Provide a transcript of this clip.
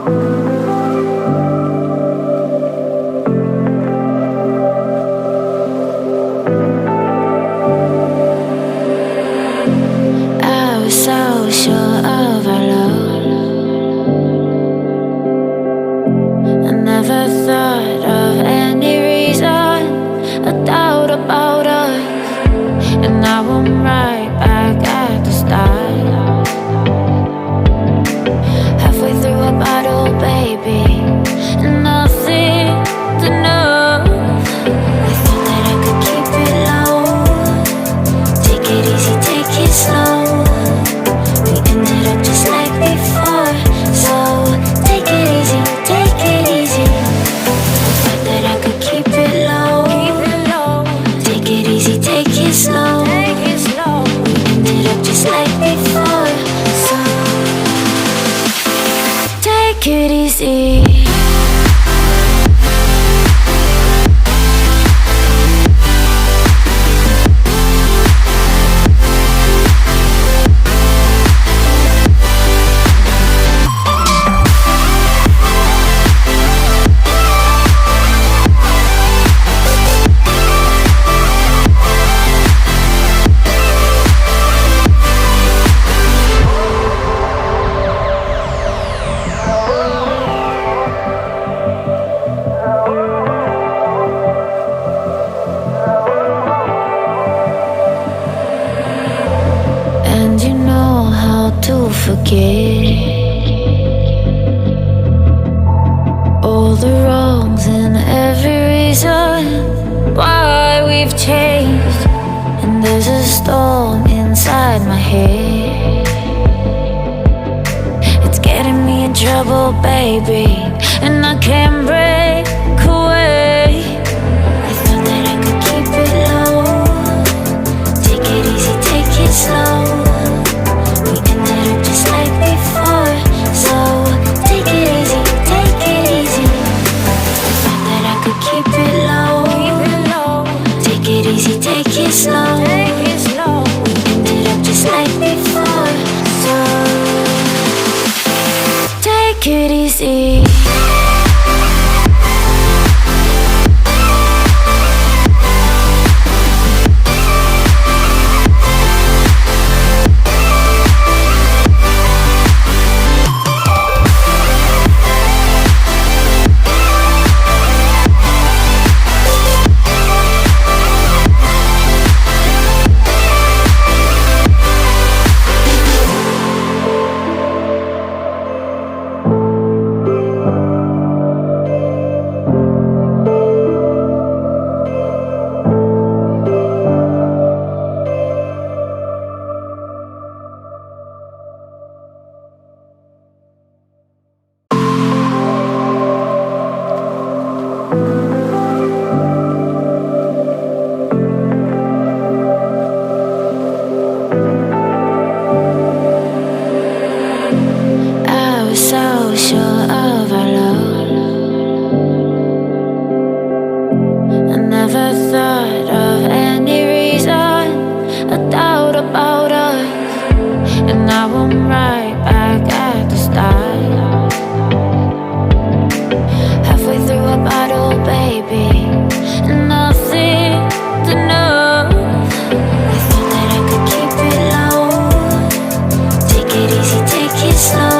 I was so sure of our love. I never thought of any reason, a doubt about us. And now I'm right back at the start. Halfway through a bottle, baby, and nothing's enough. I thought that I could keep it low. Take it easy, take it slow. We ended up just like before, so take it easy, take it easy. I thought that I could keep it low. Take it easy, take it slow. We ended up just like before, so take it easy. And you know how to forget all the wrongs and every reason why we've changed. And there's a storm inside my head. It's getting me in trouble, baby, and I can't break away. I thought that I could keep it low. Take it easy, take it slow. We ended up just like before, so take it easy, take it easy. I thought that I could keep it low. Take it easy, take it slow. We ended up just like before, so take it easy. I was so sure of our love. I never thought of any reason, a doubt about us. And now I'm right back at the start. Halfway through a bottle, baby, and nothing's enough. I thought that I could keep it low. Take it easy, take it slow.